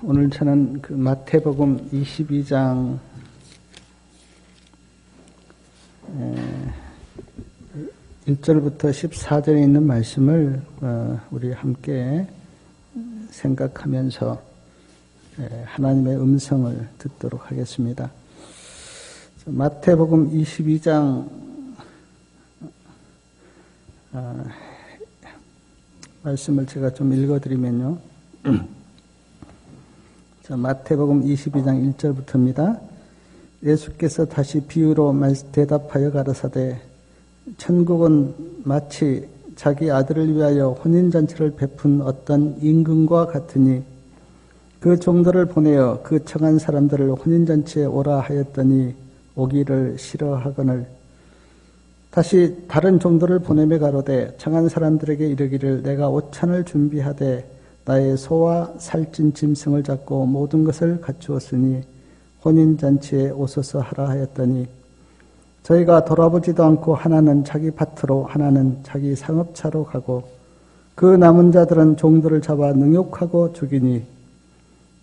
오늘 저는 그 마태복음 22장 1절부터 14절에 있는 말씀을 우리 함께 생각하면서 하나님의 음성을 듣도록 하겠습니다. 마태복음 22장 말씀을 제가 좀 읽어드리면요. 자, 마태복음 22장 1절부터입니다. 예수께서 다시 비유로 대답하여 가라사대 천국은 마치 자기 아들을 위하여 혼인잔치를 베푼 어떤 임금과 같으니 그 종들을 보내어 그 청한 사람들을 혼인잔치에 오라 하였더니 오기를 싫어하거늘 다시 다른 종들을 보내며 가로되 청한 사람들에게 이르기를 내가 오찬을 준비하되 나의 소와 살찐 짐승을 잡고 모든 것을 갖추었으니 혼인잔치에 오소서 하라 하였더니 저희가 돌아보지도 않고 하나는 자기 밭으로 하나는 자기 상업차로 가고 그 남은 자들은 종들을 잡아 능욕하고 죽이니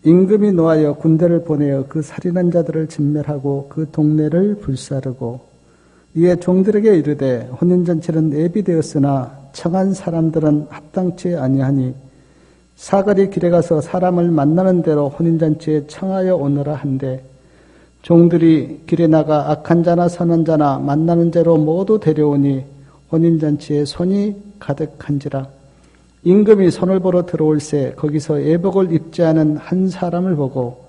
임금이 노하여 군대를 보내어 그 살인한 자들을 진멸하고 그 동네를 불사르고 이에 종들에게 이르되 혼인잔치는 예비되었으나 청한 사람들은 합당치 아니하니 사거리 길에 가서 사람을 만나는 대로 혼인잔치에 청하여 오너라 한데 종들이 길에 나가 악한 자나 선한 자나 만나는 대로 모두 데려오니 혼인잔치에 손이 가득한지라 임금이 손을 보러 들어올새 거기서 예복을 입지 않은 한 사람을 보고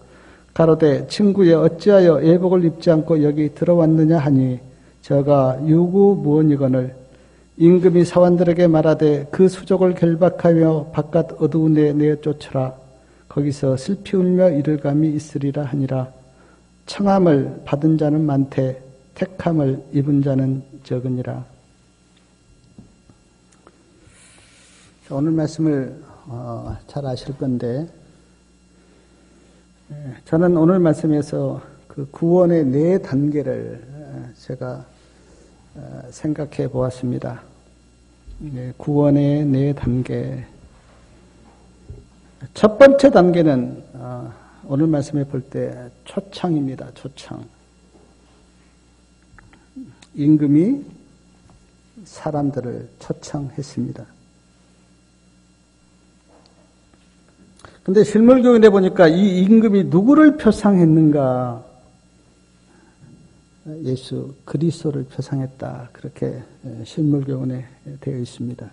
가로되 친구여 어찌하여 예복을 입지 않고 여기 들어왔느냐 하니 저가 유구무원이거늘 임금이 사원들에게 말하되 그 수족을 결박하며 바깥 어두운 데 내쫓으라 거기서 슬피 울며 이를 감이 있으리라 하니라. 청함을 받은 자는 많되 택함을 입은 자는 적으니라. 오늘 말씀을 잘 아실 건데 저는 오늘 말씀에서 그 구원의 4단계를 제가 생각해 보았습니다. 구원의 4단계. 첫 번째 단계는 오늘 말씀에 볼 때 초청입니다. 초청. 임금이 사람들을 초청했습니다. 근데 실물교훈에 보니까 이 임금이 누구를 표상했는가? 예수 그리스도를 표상했다. 그렇게 실물교훈에 되어 있습니다.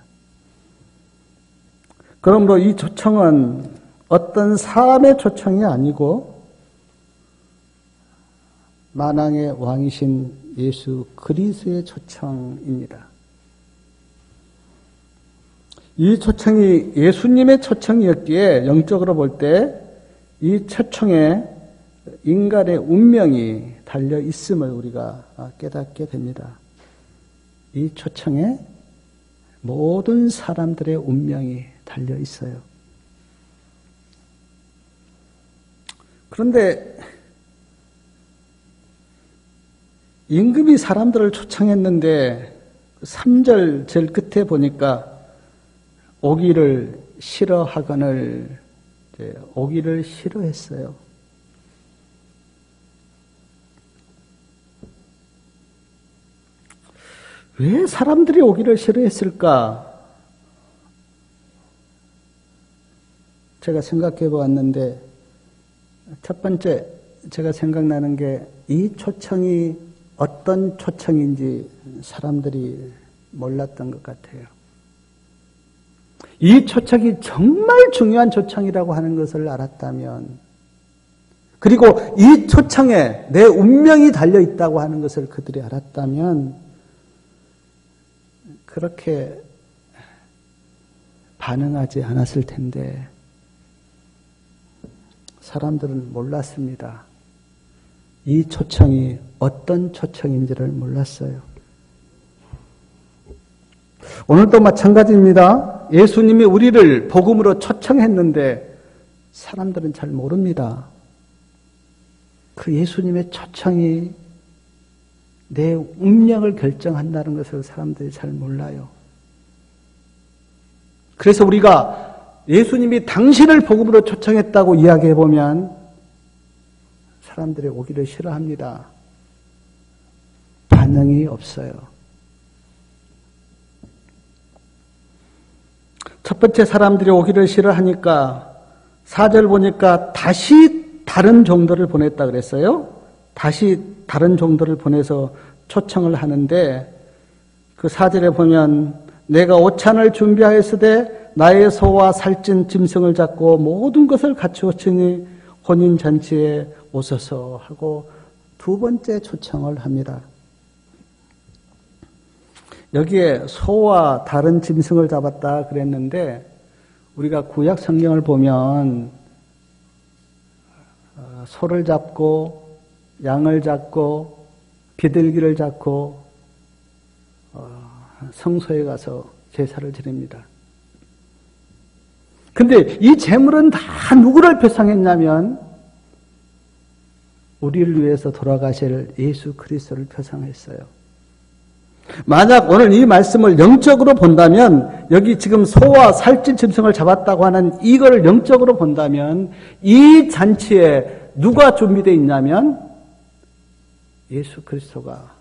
그러므로 이 초청은 어떤 사람의 초청이 아니고 만왕의 왕이신 예수 그리스도의 초청입니다. 이 초청이 예수님의 초청이었기에 영적으로 볼 때 이 초청에 인간의 운명이 달려 있음을 우리가 깨닫게 됩니다. 이 초청에 모든 사람들의 운명이 달려 있어요. 그런데 임금이 사람들을 초청했는데 3절 제일 끝에 보니까 오기를 싫어하거늘 오기를 싫어했어요. 왜 사람들이 오기를 싫어했을까? 제가 생각해 보았는데 첫 번째 제가 생각나는 게 이 초청이 어떤 초청인지 사람들이 몰랐던 것 같아요. 이 초청이 정말 중요한 초청이라고 하는 것을 알았다면 그리고 이 초청에 내 운명이 달려 있다고 하는 것을 그들이 알았다면 그렇게 반응하지 않았을 텐데 사람들은 몰랐습니다. 이 초청이 어떤 초청인지를 몰랐어요. 오늘도 마찬가지입니다. 예수님이 우리를 복음으로 초청했는데 사람들은 잘 모릅니다. 그 예수님의 초청이 내 운명을 결정한다는 것을 사람들이 잘 몰라요. 그래서 우리가 예수님이 당신을 복음으로 초청했다고 이야기해보면 사람들이 오기를 싫어합니다. 반응이 없어요. 첫 번째 사람들이 오기를 싫어하니까 4절 보니까 다시 다른 종들을 보냈다 그랬어요. 다시 다른 종들을 보내서 초청을 하는데 그 4절에 보면 내가 오찬을 준비하였으되 나의 소와 살찐 짐승을 잡고 모든 것을 갖추었으니 혼인잔치에 오소서 하고 두 번째 초청을 합니다. 여기에 소와 다른 짐승을 잡았다 그랬는데 우리가 구약 성경을 보면 소를 잡고 양을 잡고 비둘기를 잡고 성소에 가서 제사를 드립니다. 근데 이 제물은 다 누구를 표상했냐면 우리를 위해서 돌아가실 예수 그리스도를 표상했어요. 만약 오늘 이 말씀을 영적으로 본다면 여기 지금 소와 살찐 짐승을 잡았다고 하는 이거를 영적으로 본다면 이 잔치에 누가 준비되어 있냐면 예수 그리스도가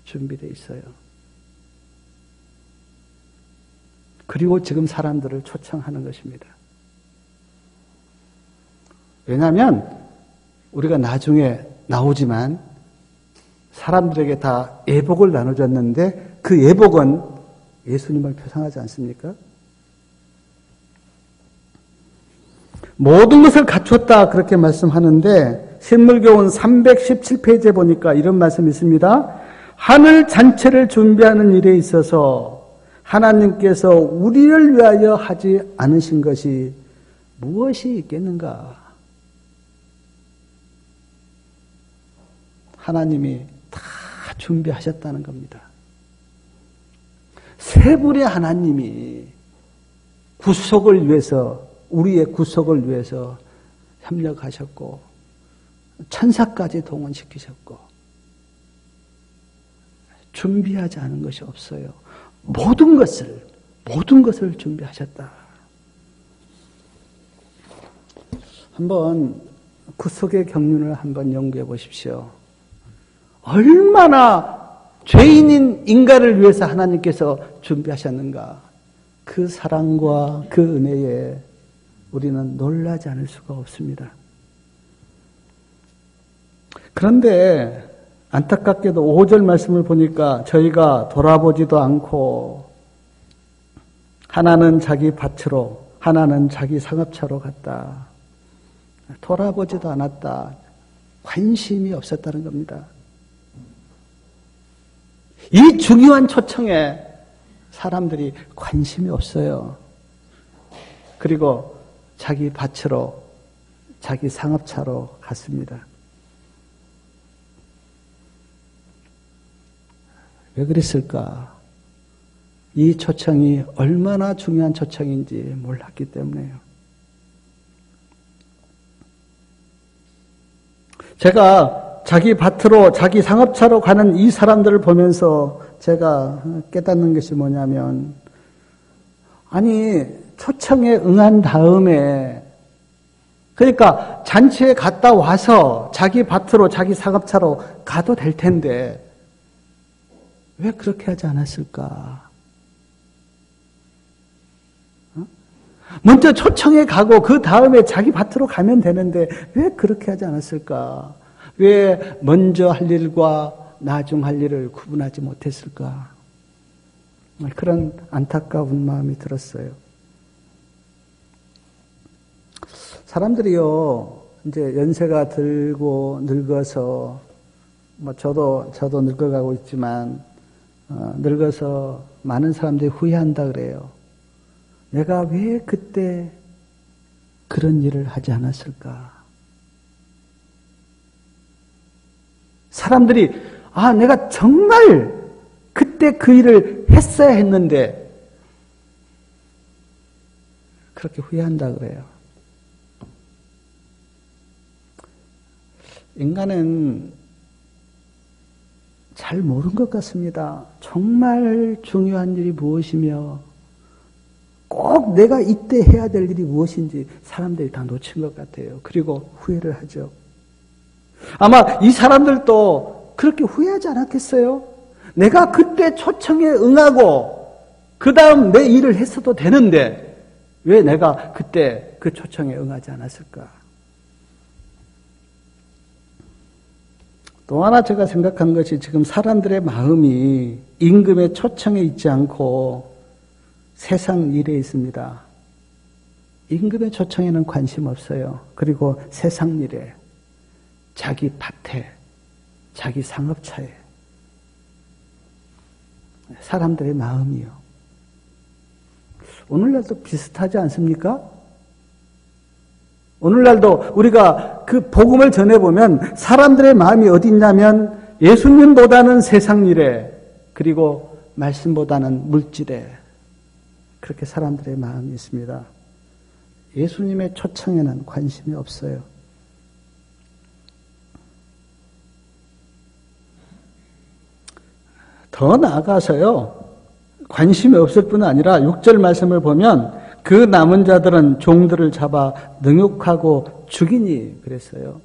준비되어 있어요. 그리고 지금 사람들을 초청하는 것입니다. 왜냐하면 우리가 나중에 나오지만 사람들에게 다 예복을 나눠줬는데 그 예복은 예수님을 표상하지 않습니까? 모든 것을 갖췄다 그렇게 말씀하는데 신물교훈 317페이지에 보니까 이런 말씀이 있습니다. 하늘 잔치를 준비하는 일에 있어서 하나님께서 우리를 위하여 하지 않으신 것이 무엇이 있겠는가? 하나님이 다 준비하셨다는 겁니다. 세 분의 하나님이 구속을 위해서, 우리의 구속을 위해서 협력하셨고 천사까지 동원시키셨고 준비하지 않은 것이 없어요. 모든 것을 준비하셨다. 한번 구속의 경륜을 한번 연구해 보십시오. 얼마나 죄인인 인간을 위해서 하나님께서 준비하셨는가. 그 사랑과 그 은혜에 우리는 놀라지 않을 수가 없습니다. 그런데 안타깝게도 5절 말씀을 보니까 저희가 돌아보지도 않고 하나는 자기 밭으로 하나는 자기 상업차로 갔다. 돌아보지도 않았다. 관심이 없었다는 겁니다. 이 중요한 초청에 사람들이 관심이 없어요. 그리고 자기 밭으로 자기 상업차로 갔습니다. 왜 그랬을까? 이 초청이 얼마나 중요한 초청인지 몰랐기 때문에요. 제가 자기 밭으로 자기 상업차로 가는 이 사람들을 보면서 제가 깨닫는 것이 뭐냐면, 아니 초청에 응한 다음에, 그러니까 잔치에 갔다 와서 자기 밭으로 자기 상업차로 가도 될 텐데 왜 그렇게 하지 않았을까? 먼저 초청에 가고 그 다음에 자기 밭으로 가면 되는데 왜 그렇게 하지 않았을까? 왜 먼저 할 일과 나중 할 일을 구분하지 못했을까? 그런 안타까운 마음이 들었어요. 사람들이요, 이제 연세가 들고 늙어서, 저도 늙어가고 있지만, 늙어서 많은 사람들이 후회한다 그래요. 내가 왜 그때 그런 일을 하지 않았을까? 사람들이, 내가 정말 그때 그 일을 했어야 했는데, 그렇게 후회한다 그래요. 인간은 잘 모르는 것 같습니다. 정말 중요한 일이 무엇이며, 꼭 내가 이때 해야 될 일이 무엇인지 사람들이 다 놓친 것 같아요. 그리고 후회를 하죠. 아마 이 사람들도 그렇게 후회하지 않았겠어요? 내가 그때 초청에 응하고 그 다음 내 일을 했어도 되는데 왜 내가 그때 그 초청에 응하지 않았을까? 또 하나 제가 생각한 것이 지금 사람들의 마음이 임금의 초청에 있지 않고 세상 일에 있습니다. 임금의 초청에는 관심 없어요. 그리고 세상 일에, 자기 밭에, 자기 상업차에 사람들의 마음이요. 오늘날도 비슷하지 않습니까? 오늘날도 우리가 그 복음을 전해보면 사람들의 마음이 어디 있냐면 예수님보다는 세상 일에, 그리고 말씀보다는 물질에, 그렇게 사람들의 마음이 있습니다. 예수님의 초청에는 관심이 없어요. 더 나아가서요, 관심이 없을 뿐 아니라 6절 말씀을 보면 그 남은 자들은 종들을 잡아 능욕하고 죽이니 그랬어요.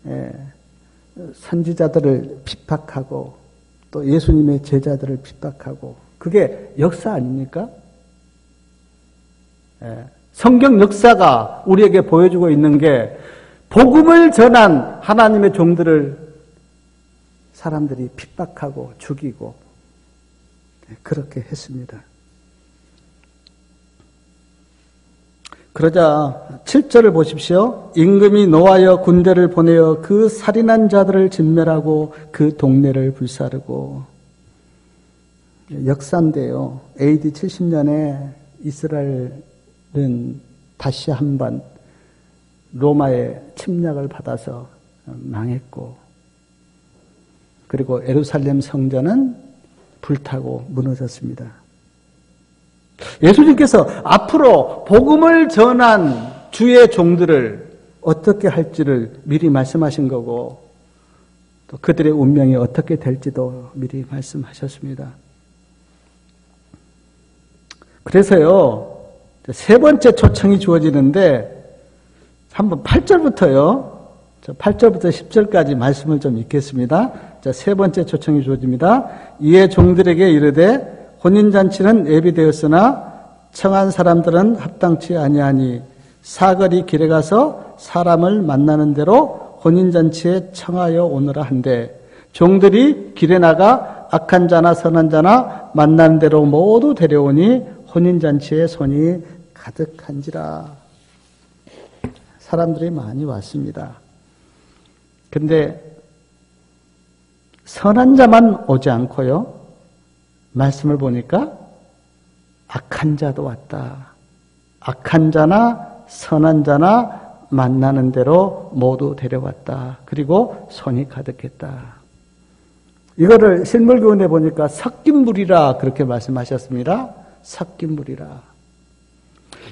예, 선지자들을 핍박하고 또 예수님의 제자들을 핍박하고, 그게 역사 아닙니까? 예, 성경 역사가 우리에게 보여주고 있는 게 복음을 전한 하나님의 종들을 사람들이 핍박하고 죽이고 그렇게 했습니다. 그러자 7절을 보십시오. 임금이 노하여 군대를 보내어 그 살인한 자들을 진멸하고 그 동네를 불사르고. 역사인데요. AD 70년에 이스라엘은 다시 한번 로마의 침략을 받아서 망했고, 그리고 예루살렘 성전은 불타고 무너졌습니다. 예수님께서 앞으로 복음을 전한 주의 종들을 어떻게 할지를 미리 말씀하신 거고, 또 그들의 운명이 어떻게 될지도 미리 말씀하셨습니다. 그래서요, 세 번째 초청이 주어지는데, 한번 8절부터요, 8절부터 10절까지 말씀을 좀 읽겠습니다. 자, 세 번째 초청이 주어집니다. 이에 종들에게 이르되 혼인잔치는 예비되었으나 청한 사람들은 합당치 아니하니 사거리 길에 가서 사람을 만나는 대로 혼인잔치에 청하여 오너라 한데, 종들이 길에 나가 악한 자나 선한 자나 만나는 대로 모두 데려오니 혼인잔치에 손이 가득한지라. 사람들이 많이 왔습니다. 근데 선한 자만 오지 않고요, 말씀을 보니까 악한 자도 왔다. 악한 자나 선한 자나 만나는 대로 모두 데려왔다. 그리고 손이 가득했다. 이거를 실물교훈에 보니까 섞인 물이라 그렇게 말씀하셨습니다. 섞인 물이라.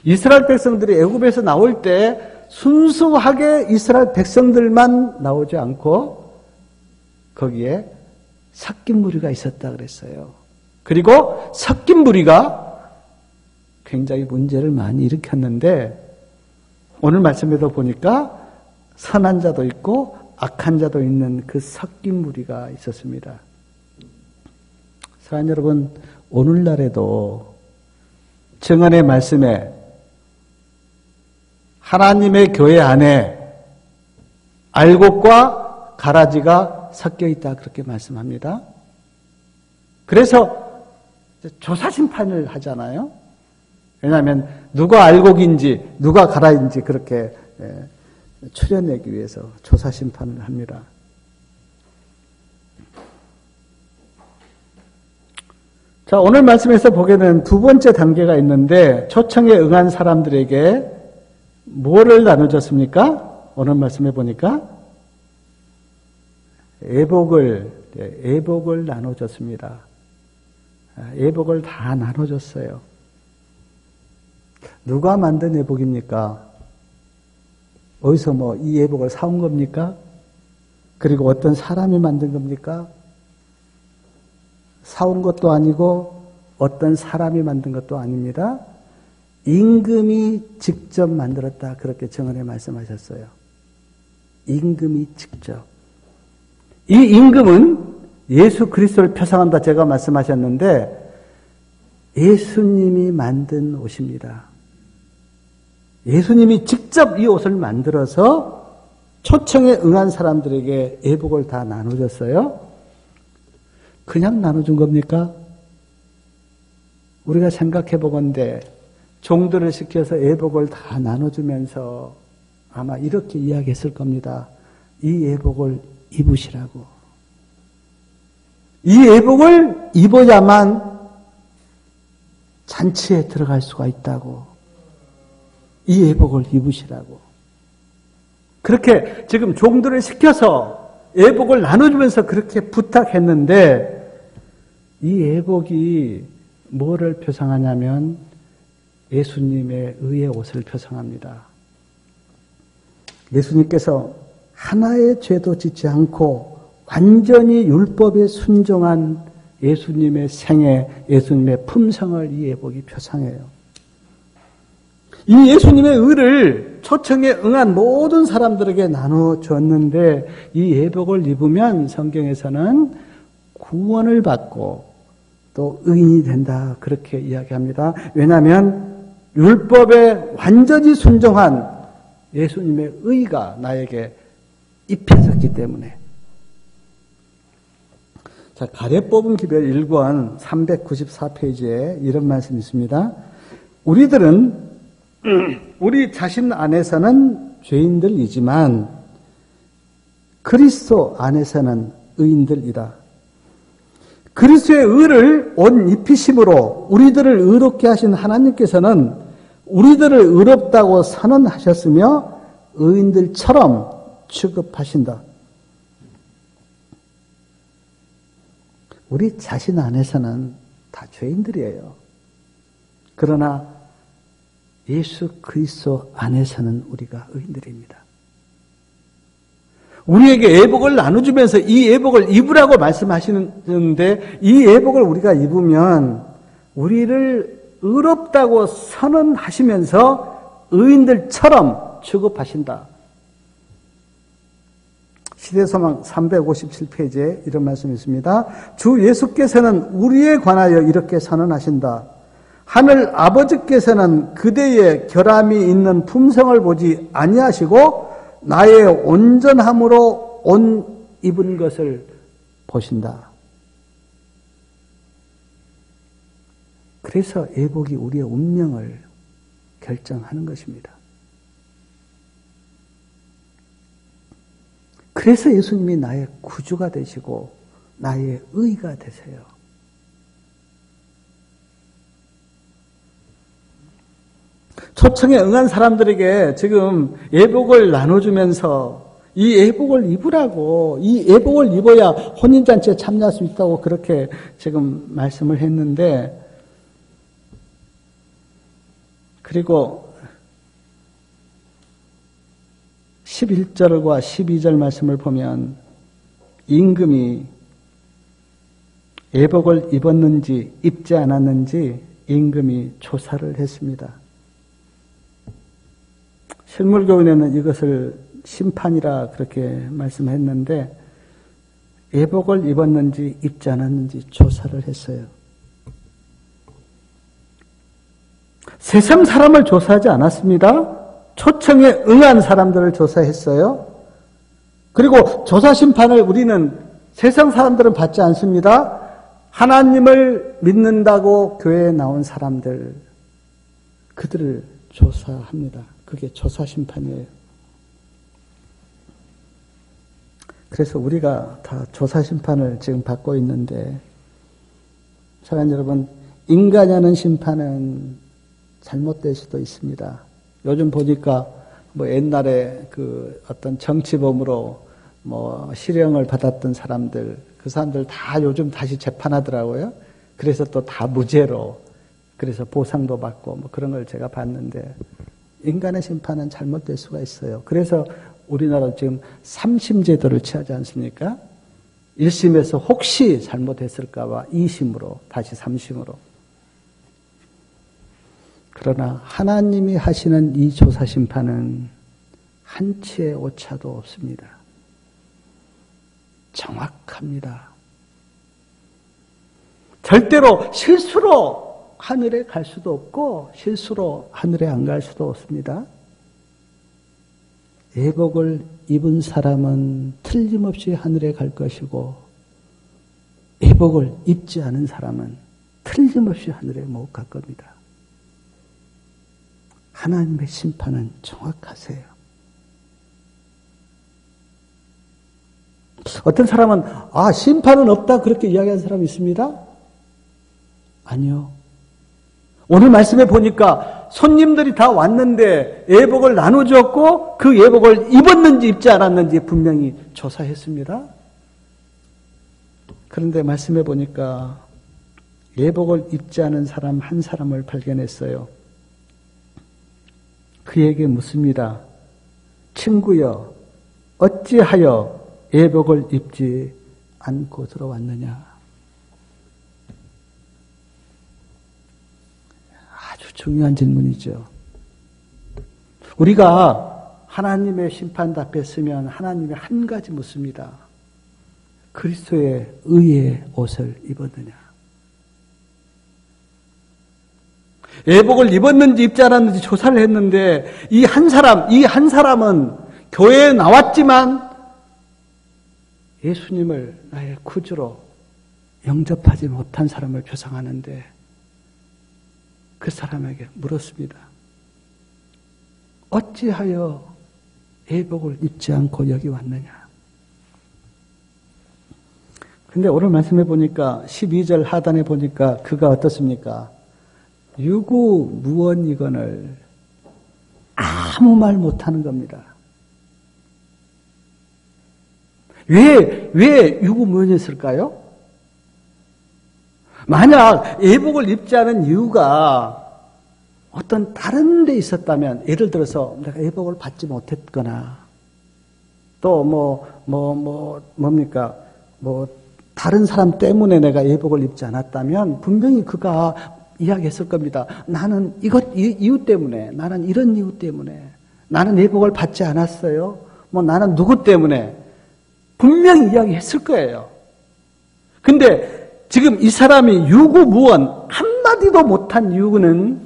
이스라엘 백성들이 애굽에서 나올 때 순수하게 이스라엘 백성들만 나오지 않고 거기에 섞인 무리가 있었다 그랬어요. 그리고 섞인 무리가 굉장히 문제를 많이 일으켰는데, 오늘 말씀에도 보니까 선한 자도 있고 악한 자도 있는 그 섞인 무리가 있었습니다. 사랑하는 여러분, 오늘날에도 정언의 말씀에 하나님의 교회 안에 알곡과 가라지가 섞여 있다 그렇게 말씀합니다. 그래서 조사 심판을 하잖아요. 왜냐하면 누가 알곡인지 누가 가라인지 그렇게 추려내기 위해서 조사 심판을 합니다. 자, 오늘 말씀에서 보게 되는 두 번째 단계가 있는데, 초청에 응한 사람들에게 뭐를 나눠줬습니까? 오늘 말씀해 보니까 애복을 나눠줬습니다. 애복을 다 나눠줬어요. 누가 만든 애복입니까? 어디서 이 애복을 사온 겁니까? 그리고 어떤 사람이 만든 겁니까? 사온 것도 아니고 어떤 사람이 만든 것도 아닙니다. 임금이 직접 만들었다. 그렇게 정언에 말씀하셨어요. 임금이 직접. 이 임금은 예수 그리스도를 표상한다 제가 말씀하셨는데 예수님이 만든 옷입니다. 예수님이 직접 이 옷을 만들어서 초청에 응한 사람들에게 예복을 다 나눠줬어요. 그냥 나눠준 겁니까? 우리가 생각해 보건대 종들을 시켜서 예복을 다 나눠주면서 아마 이렇게 이야기했을 겁니다. 이 예복을 입으시라고. 이 예복을 입어야만 잔치에 들어갈 수가 있다고. 이 예복을 입으시라고. 그렇게 지금 종들을 시켜서 예복을 나눠주면서 그렇게 부탁했는데 이 예복이 뭐를 표상하냐면 예수님의 의의 옷을 표상합니다. 예수님께서 하나의 죄도 짓지 않고 완전히 율법에 순종한 예수님의 생애, 예수님의 품성을 이 예복이 표상해요. 이 예수님의 의를 초청에 응한 모든 사람들에게 나눠줬는데 이 예복을 입으면 성경에서는 구원을 받고 또 의인이 된다 그렇게 이야기합니다. 왜냐하면 율법에 완전히 순종한 예수님의 의가 나에게 입혀졌기 때문에. 자, 가래 뽑은 기별 1권 394페이지에 이런 말씀이 있습니다. 우리들은 우리 자신 안에서는 죄인들이지만 그리스도 안에서는 의인들이라. 그리스도의 의를 옷 입히심으로 우리들을 의롭게 하신 하나님께서는 우리들을 의롭다고 선언하셨으며 의인들처럼 취급하신다. 우리 자신 안에서는 다 죄인들이에요. 그러나 예수 그리스도 안에서는 우리가 의인들입니다. 우리에게 예복을 나눠주면서 이 예복을 입으라고 말씀하시는데 이 예복을 우리가 입으면 우리를 의롭다고 선언하시면서 의인들처럼 취급하신다. 시대소망 357페이지에 이런 말씀이 있습니다. 주 예수께서는 우리에 관하여 이렇게 선언하신다. 하늘 아버지께서는 그대의 결함이 있는 품성을 보지 아니하시고 나의 온전함으로 옷 입은 것을 보신다. 그래서 예복이 우리의 운명을 결정하는 것입니다. 그래서 예수님이 나의 구주가 되시고 나의 의가 되세요. 초청에 응한 사람들에게 지금 예복을 나눠주면서 이 예복을 입으라고, 이 예복을 입어야 혼인잔치에 참여할 수 있다고 그렇게 지금 말씀을 했는데, 그리고 11절과 12절 말씀을 보면 임금이 예복을 입었는지 입지 않았는지 임금이 조사를 했습니다. 실물교훈에는 이것을 심판이라 그렇게 말씀했는데 예복을 입었는지 입지 않았는지 조사를 했어요. 세상 사람을 조사하지 않았습니다. 초청에 응한 사람들을 조사했어요. 그리고 조사 심판을 우리는 세상 사람들은 받지 않습니다. 하나님을 믿는다고 교회에 나온 사람들, 그들을 조사합니다. 그게 조사 심판이에요. 그래서 우리가 다 조사 심판을 지금 받고 있는데, 사랑하는 여러분, 인간이 하는 심판은 잘못될 수도 있습니다. 요즘 보니까 뭐 옛날에 그 어떤 정치범으로 뭐 실형을 받았던 사람들, 그 사람들 다 요즘 다시 재판하더라고요. 그래서 또 다 무죄로, 그래서 보상도 받고 뭐 그런 걸 제가 봤는데, 인간의 심판은 잘못될 수가 있어요. 그래서 우리나라 지금 3심 제도를 취하지 않습니까? 1심에서 혹시 잘못했을까 봐 2심으로 다시 3심으로. 그러나 하나님이 하시는 이 조사심판은 한치의 오차도 없습니다. 정확합니다. 절대로 실수로 하늘에 갈 수도 없고 실수로 하늘에 안 갈 수도 없습니다. 예복을 입은 사람은 틀림없이 하늘에 갈 것이고 예복을 입지 않은 사람은 틀림없이 하늘에 못 갈 겁니다. 하나님의 심판은 정확하세요. 어떤 사람은 심판은 없다 그렇게 이야기하는 사람이 있습니다. 아니요. 오늘 말씀에 보니까 손님들이 다 왔는데 예복을 나눠주었고 그 예복을 입었는지 입지 않았는지 분명히 조사했습니다. 그런데 말씀에 보니까 예복을 입지 않은 사람 한 사람을 발견했어요. 그에게 묻습니다. 친구여, 어찌하여 예복을 입지 않고 들어왔느냐? 아주 중요한 질문이죠. 우리가 하나님의 심판 답했으면 하나님이 한 가지 묻습니다. 그리스도의 의의 옷을 입었느냐? 예복을 입었는지 입지 않았는지 조사를 했는데 이 한 사람은 교회에 나왔지만 예수님을 나의 구주로 영접하지 못한 사람을 표상하는데 그 사람에게 물었습니다. 어찌하여 예복을 입지 않고 여기 왔느냐? 근데 오늘 말씀해 보니까 12절 하단에 보니까 그가 어떻습니까? 유구무원이건을 아무 말 못하는 겁니다. 왜 유구무원이었을까요? 만약 예복을 입지 않은 이유가 어떤 다른 데 있었다면, 예를 들어서 내가 예복을 받지 못했거나 또 뭡니까? 다른 사람 때문에 내가 예복을 입지 않았다면 분명히 그가 이야기했을 겁니다. 나는 이유 때문에, 나는 이런 이유 때문에, 나는 예복을 받지 않았어요. 나는 누구 때문에 분명히 이야기했을 거예요. 근데 지금 이 사람이 유구무원 한마디도 못한 이유는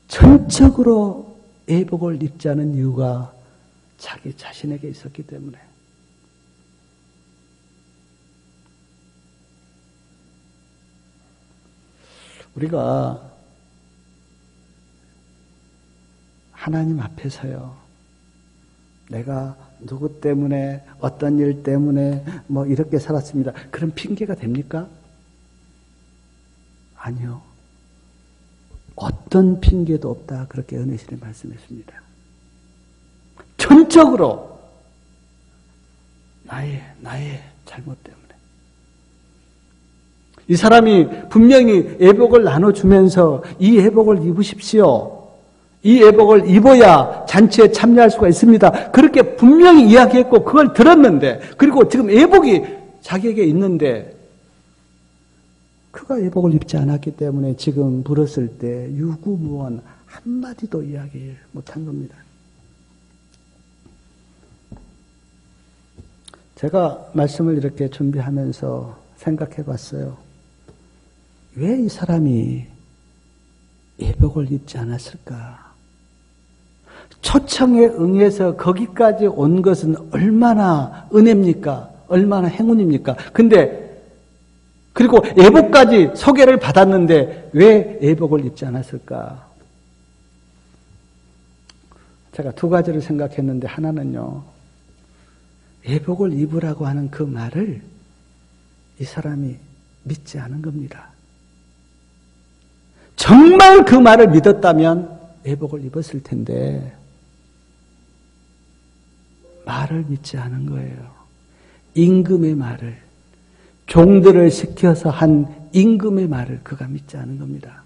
전적으로 예복을 입지 않은 이유가 자기 자신에게 있었기 때문에. 우리가 하나님 앞에서요, 내가 누구 때문에, 어떤 일 때문에 이렇게 살았습니다. 그런 핑계가 됩니까? 아니요. 어떤 핑계도 없다. 그렇게 은혜신이 말씀했습니다. 전적으로 나의 잘못 때문에. 이 사람이 분명히 예복을 나눠주면서 이 예복을 입으십시오. 이 예복을 입어야 잔치에 참여할 수가 있습니다. 그렇게 분명히 이야기했고 그걸 들었는데, 그리고 지금 예복이 자기에게 있는데 그가 예복을 입지 않았기 때문에 지금 물었을 때 유구무원 한마디도 이야기 못한 겁니다. 제가 말씀을 이렇게 준비하면서 생각해 봤어요. 왜 이 사람이 예복을 입지 않았을까? 초청에 응해서 거기까지 온 것은 얼마나 은혜입니까? 얼마나 행운입니까? 그리고 예복까지 소개를 받았는데 왜 예복을 입지 않았을까? 제가 두 가지를 생각했는데, 하나는요, 예복을 입으라고 하는 그 말을 이 사람이 믿지 않은 겁니다. 정말 그 말을 믿었다면 예복을 입었을 텐데 말을 믿지 않은 거예요. 임금의 말을, 종들을 시켜서 한 임금의 말을 그가 믿지 않은 겁니다.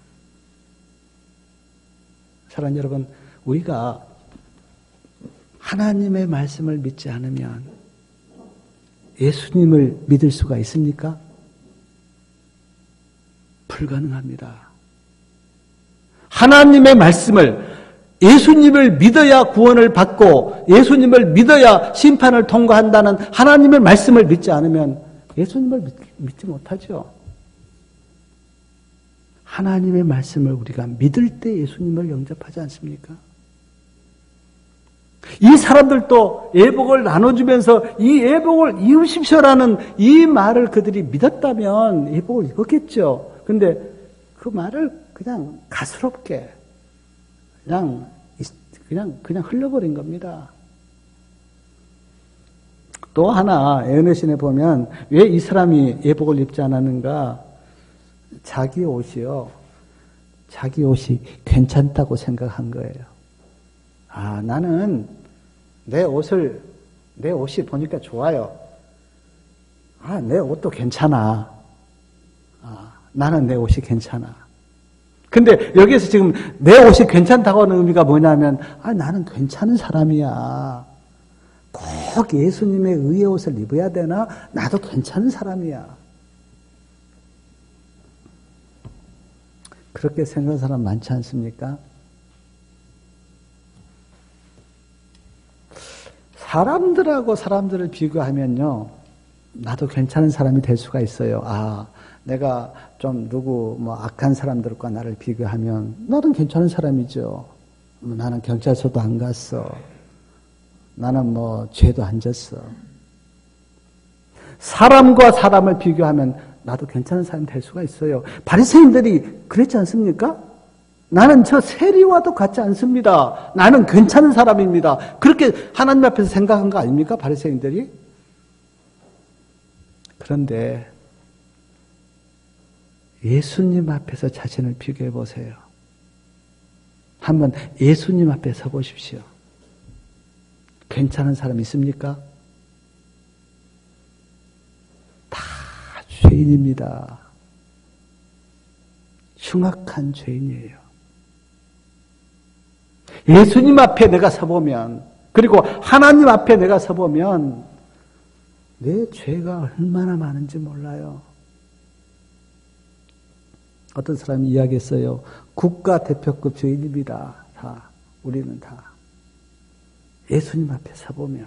사랑하는 여러분, 우리가 하나님의 말씀을 믿지 않으면 예수님을 믿을 수가 있습니까? 불가능합니다. 하나님의 말씀을, 예수님을 믿어야 구원을 받고 예수님을 믿어야 심판을 통과한다는 하나님의 말씀을 믿지 않으면 예수님을 믿지 못하죠. 하나님의 말씀을 우리가 믿을 때 예수님을 영접하지 않습니까? 이 사람들도 예복을 나눠주면서 이 예복을 입으십시오라는 이 말을 그들이 믿었다면 예복을 입었겠죠. 근데 그 말을 그냥 가스롭게 그냥 흘려버린 겁니다. 또 하나 에너신에 보면 왜 이 사람이 예복을 입지 않았는가? 자기 옷이 괜찮다고 생각한 거예요. 아, 나는 내 옷이 보니까 좋아요. 아, 내 옷도 괜찮아. 아, 나는 내 옷이 괜찮아. 근데 여기에서 지금 내 옷이 괜찮다고 하는 의미가 뭐냐면, 아, 나는 괜찮은 사람이야. 꼭 예수님의 의의 옷을 입어야 되나? 나도 괜찮은 사람이야. 그렇게 생각하는 사람 많지 않습니까? 사람들하고 사람들을 비교하면요, 나도 괜찮은 사람이 될 수가 있어요. 아, 내가 좀 악한 사람들과 나를 비교하면 나는 괜찮은 사람이죠. 나는 경찰서도 안 갔어. 나는 죄도 안 졌어. 사람과 사람을 비교하면 나도 괜찮은 사람이 될 수가 있어요. 바리새인들이 그랬지 않습니까? 나는 저 세리와도 같지 않습니다. 나는 괜찮은 사람입니다. 그렇게 하나님 앞에서 생각한 거 아닙니까? 바리새인들이? 그런데 예수님 앞에서 자신을 비교해 보세요. 한번 예수님 앞에 서 보십시오. 괜찮은 사람 있습니까? 다 죄인입니다. 흉악한 죄인이에요. 예수님 앞에 내가 서보면, 그리고 하나님 앞에 내가 서보면 내 죄가 얼마나 많은지 몰라요. 어떤 사람이 이야기했어요. 국가대표급 죄인입니다. 다, 우리는 다. 예수님 앞에 서보면.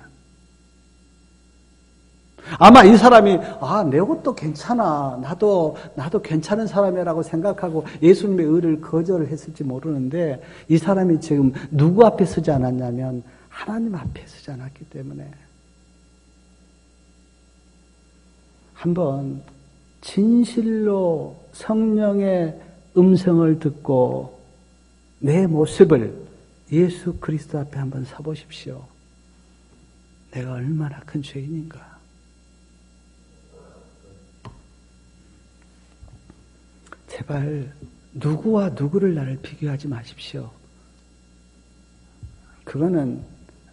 아마 이 사람이, 아, 내 옷도 괜찮아. 나도 괜찮은 사람이라고 생각하고 예수님의 의를 거절을 했을지 모르는데, 이 사람이 지금 누구 앞에 서지 않았냐면, 하나님 앞에 서지 않았기 때문에. 한번 진실로 성령의 음성을 듣고 내 모습을 예수 그리스도 앞에 한번 서보십시오. 내가 얼마나 큰 죄인인가. 제발 누구와 누구를 나를 비교하지 마십시오. 그거는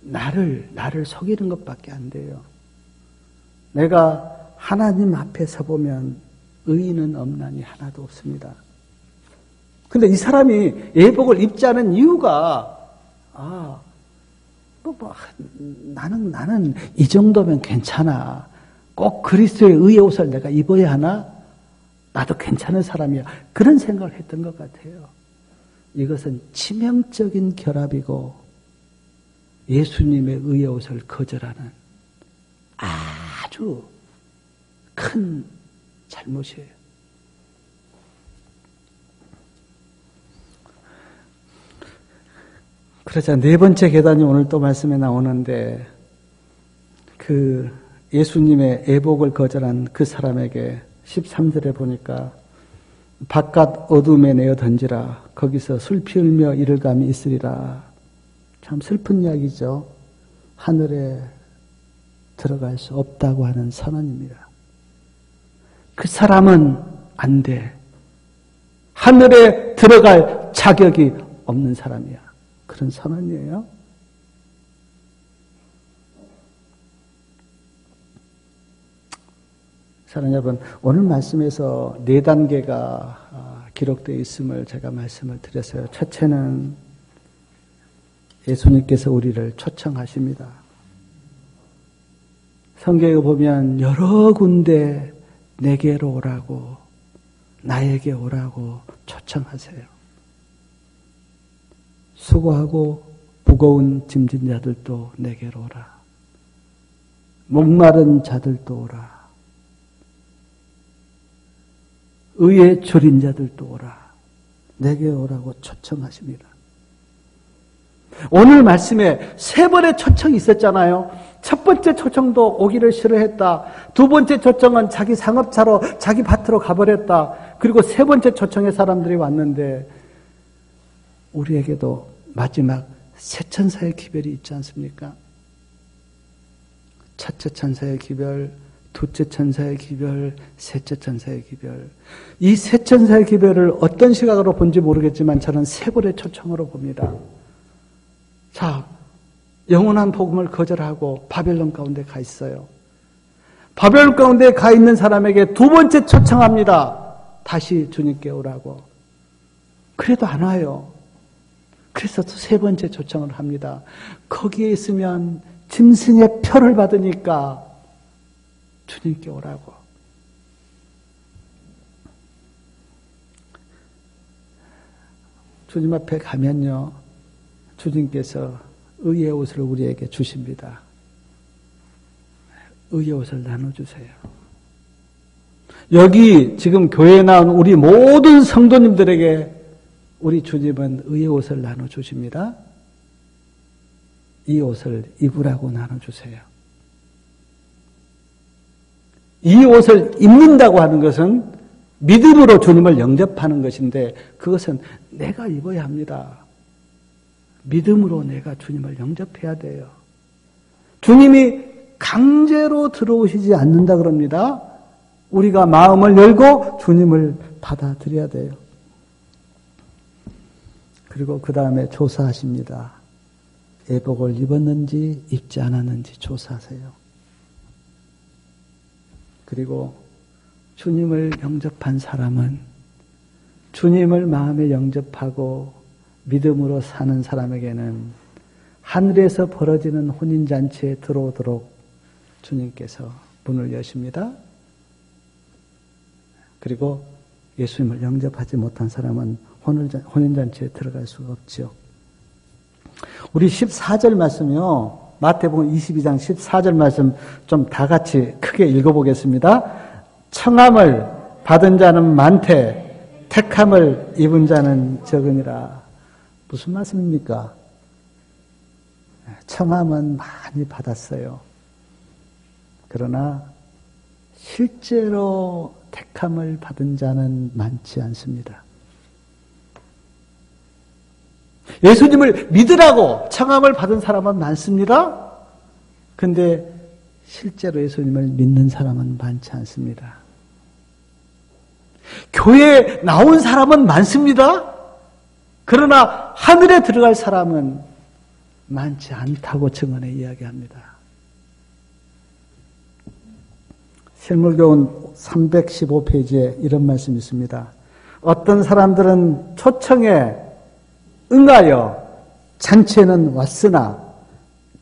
나를 속이는 것밖에 안 돼요. 내가 하나님 앞에 서보면 의인은 없나니 하나도 없습니다. 근데 이 사람이 예복을 입지 않은 이유가, 나는 이 정도면 괜찮아. 꼭 그리스도의 의의 옷을 내가 입어야 하나? 나도 괜찮은 사람이야. 그런 생각을 했던 것 같아요. 이것은 치명적인 결합이고 예수님의 의의 옷을 거절하는 아주 큰 잘못이에요. 그러자 네 번째 계단이 오늘 또 말씀에 나오는데, 그 예수님의 예복을 거절한 그 사람에게 13절에 보니까 바깥 어둠에 내어 던지라. 거기서 슬피 울며 이를 감이 있으리라. 참 슬픈 이야기죠. 하늘에 들어갈 수 없다고 하는 선언입니다. 그 사람은 안 돼. 하늘에 들어갈 자격이 없는 사람이야. 그런 선언이에요. 사랑하는 여러분, 오늘 말씀에서 4단계가 기록되어 있음을 제가 말씀을 드렸어요. 첫째는 예수님께서 우리를 초청하십니다. 성경에 보면 여러 군데 내게로 오라고, 나에게 오라고 초청하세요. 수고하고 무거운 짐진 자들도 내게로 오라. 목마른 자들도 오라. 의에 졸인 자들도 오라. 내게 오라고 초청하십니다. 오늘 말씀에 세 번의 초청이 있었잖아요. 첫 번째 초청도 오기를 싫어했다. 두 번째 초청은 자기 상업차로 자기 밭으로 가버렸다. 그리고 세 번째 초청의 사람들이 왔는데 우리에게도 마지막 세 천사의 기별이 있지 않습니까? 첫째 천사의 기별, 둘째 천사의 기별, 셋째 천사의 기별. 이 세 천사의 기별을 어떤 시각으로 본지 모르겠지만 저는 세 번의 초청으로 봅니다. 자, 영원한 복음을 거절하고 바벨론 가운데 가 있어요. 바벨론 가운데 가 있는 사람에게 두 번째 초청합니다. 다시 주님께 오라고. 그래도 안 와요. 그래서 또 세 번째 초청을 합니다. 거기에 있으면 짐승의 표를 받으니까 주님께 오라고. 주님 앞에 가면요, 주님께서 의의 옷을 우리에게 주십니다. 의의 옷을 나눠주세요. 여기 지금 교회에 나온 우리 모든 성도님들에게 우리 주님은 의의 옷을 나눠주십니다. 이 옷을 입으라고 나눠주세요. 이 옷을 입는다고 하는 것은 믿음으로 주님을 영접하는 것인데 그것은 내가 입어야 합니다. 믿음으로 내가 주님을 영접해야 돼요. 주님이 강제로 들어오시지 않는다 그럽니다. 우리가 마음을 열고 주님을 받아들여야 돼요. 그리고 그 다음에 조사하십니다. 애복을 입었는지 입지 않았는지 조사하세요. 그리고 주님을 영접한 사람은 주님을 마음에 영접하고 믿음으로 사는 사람에게는 하늘에서 벌어지는 혼인잔치에 들어오도록 주님께서 문을 여십니다. 그리고 예수님을 영접하지 못한 사람은 혼인잔치에 들어갈 수가 없지요. 우리 14절 말씀이요. 마태복음 22장 14절 말씀 좀 다 같이 크게 읽어보겠습니다. 청함을 받은 자는 많되 택함을 입은 자는 적으니라. 무슨 말씀입니까? 청함은 많이 받았어요. 그러나 실제로 택함을 받은 자는 많지 않습니다. 예수님을 믿으라고 청함을 받은 사람은 많습니다. 그런데 실제로 예수님을 믿는 사람은 많지 않습니다. 교회에 나온 사람은 많습니다. 그러나 하늘에 들어갈 사람은 많지 않다고 증언에 이야기합니다. 실물교훈 315페이지에 이런 말씀이 있습니다. 어떤 사람들은 초청에 응하여 잔치에는 왔으나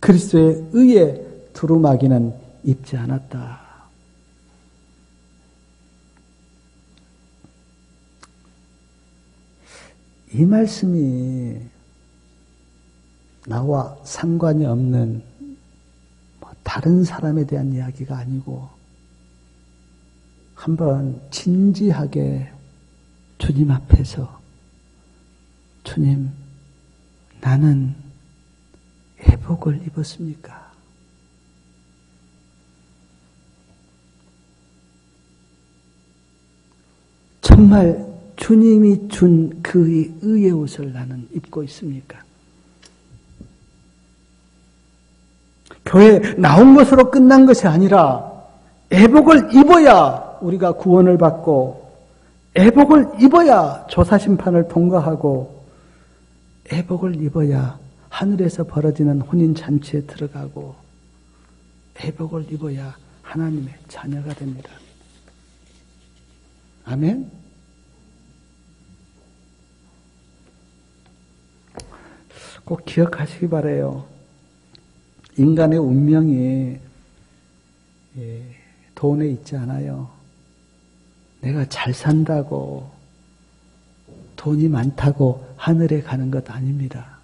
그리스도의 의에 두루마기는 입지 않았다. 이 말씀이 나와 상관이 없는 다른 사람에 대한 이야기가 아니고 한번 진지하게 주님 앞에서 주님, 나는 애복을 입었습니까? 정말 주님이 준 그 의의 옷을 나는 입고 있습니까? 교회 나온 것으로 끝난 것이 아니라 애복을 입어야 우리가 구원을 받고 애복을 입어야 조사심판을 통과하고 애복을 입어야 하늘에서 벌어지는 혼인잔치에 들어가고 애복을 입어야 하나님의 자녀가 됩니다. 아멘? 꼭 기억하시기 바라요. 인간의 운명이 돈에 있지 않아요. 내가 잘 산다고 돈이 많다고 하늘에 가는 것 아닙니다.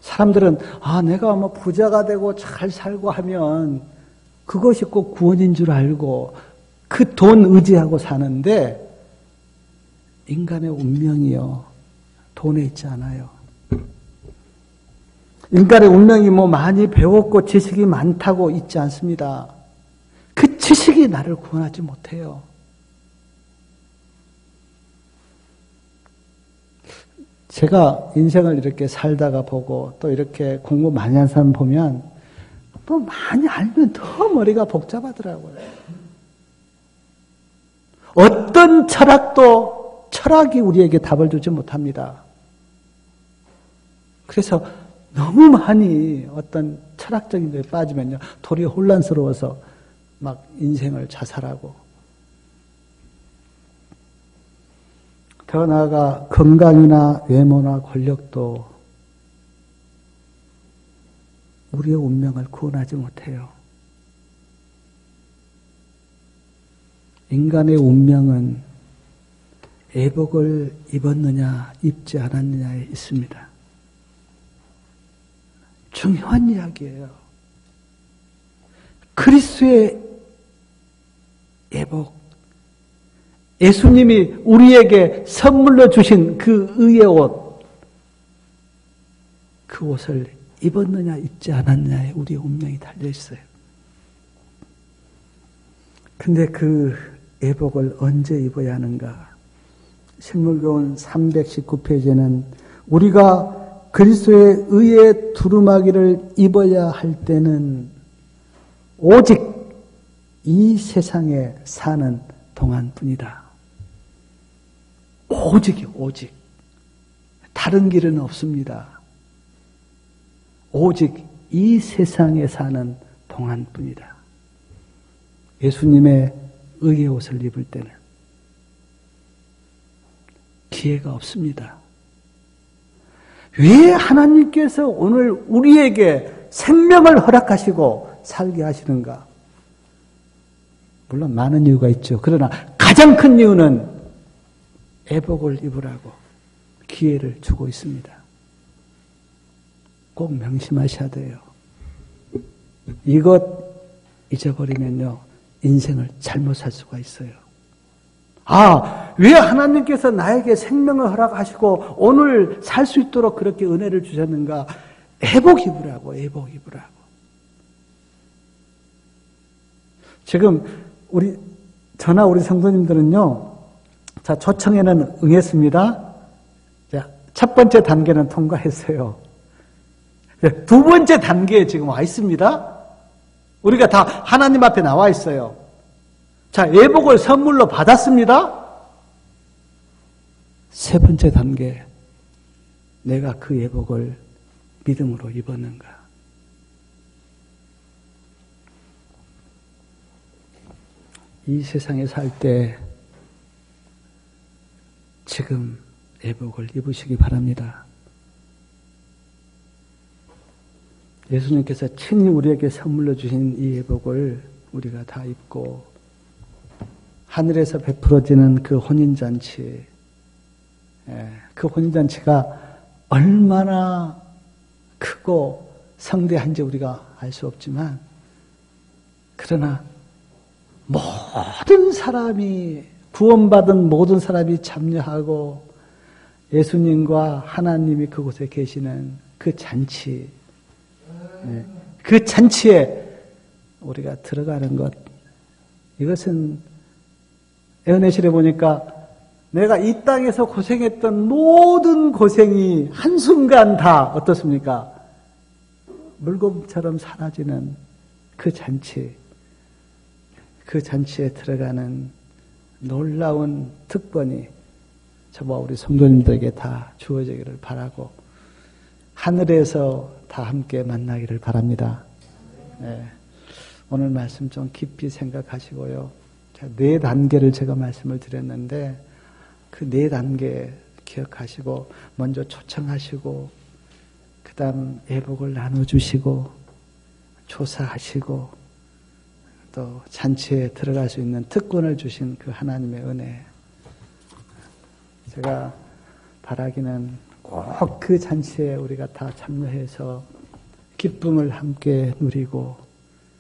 사람들은 내가 뭐 부자가 되고 잘 살고 하면 그것이 꼭 구원인 줄 알고 그 돈 의지하고 사는데 인간의 운명이요 돈에 있지 않아요. 인간의 운명이 뭐 많이 배웠고 지식이 많다고 있지 않습니다. 그 지식이 나를 구원하지 못해요. 제가 인생을 이렇게 살다가 보고 또 이렇게 공부 많이 한 사람 보면 또 많이 알면 더 머리가 복잡하더라고요. 어떤 철학이 우리에게 답을 주지 못합니다. 그래서 너무 많이 어떤 철학적인 데에 빠지면요 도리어 혼란스러워서 막 인생을 자살하고 더 나아가 건강이나 외모나 권력도 우리의 운명을 구원하지 못해요. 인간의 운명은 애복을 입었느냐 입지 않았느냐에 있습니다. 중요한 이야기예요. 그리스도의 애복, 예수님이 우리에게 선물로 주신 그 의의 옷, 그 옷을 입었느냐 입지 않았느냐에 우리의 운명이 달려있어요. 근데 그 애복을 언제 입어야 하는가? 신물교훈 319페이지에는 우리가 그리스도의 의의 두루마기를 입어야 할 때는 오직 이 세상에 사는 동안뿐이다. 오직이요, 오직. 다른 길은 없습니다. 오직 이 세상에 사는 동안뿐이다. 예수님의 의의 옷을 입을 때는 기회가 없습니다. 왜 하나님께서 오늘 우리에게 생명을 허락하시고 살게 하시는가? 물론 많은 이유가 있죠. 그러나 가장 큰 이유는 애복을 입으라고 기회를 주고 있습니다. 꼭 명심하셔야 돼요. 이것 잊어버리면요 인생을 잘못 살 수가 있어요. 왜 하나님께서 나에게 생명을 허락하시고 오늘 살 수 있도록 그렇게 은혜를 주셨는가? 애복 입으라고, 애복 입으라고. 지금 우리 성도님들은요, 자, 초청에는 응했습니다. 자, 첫 번째 단계는 통과했어요. 두 번째 단계에 지금 와 있습니다. 우리가 다 하나님 앞에 나와 있어요. 자, 애복을 선물로 받았습니다. 세 번째 단계, 내가 그 애복을 믿음으로 입었는가? 이 세상에 살 때 지금 애복을 입으시기 바랍니다. 예수님께서 친히 우리에게 선물로 주신 이 애복을 우리가 다 입고 하늘에서 베풀어지는 그 혼인잔치, 그 혼인잔치가 얼마나 크고 성대한지 우리가 알 수 없지만, 그러나 모든 사람이, 구원받은 모든 사람이 참여하고 예수님과 하나님이 그곳에 계시는 그 잔치, 그 잔치에 우리가 들어가는 것, 이것은 에어내실에 보니까 내가 이 땅에서 고생했던 모든 고생이 한순간 다 어떻습니까? 물고기처럼 사라지는 그 잔치, 그 잔치에 들어가는 놀라운 특권이 저와 우리 성도님들에게 다 주어지기를 바라고 하늘에서 다 함께 만나기를 바랍니다. 오늘 말씀 좀 깊이 생각하시고요. 네 단계를 제가 말씀을 드렸는데 그 네 단계 기억하시고 먼저 초청하시고 그 다음 애복을 나눠주시고 조사하시고 또 잔치에 들어갈 수 있는 특권을 주신 그 하나님의 은혜, 제가 바라기는 꼭 그 잔치에 우리가 다 참여해서 기쁨을 함께 누리고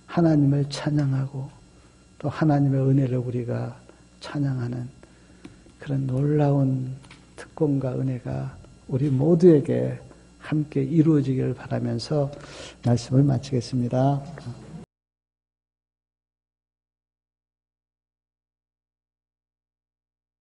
하나님을 찬양하고 또 하나님의 은혜를 우리가 찬양하는 그런 놀라운 특권과 은혜가 우리 모두에게 함께 이루어지기를 바라면서 말씀을 마치겠습니다.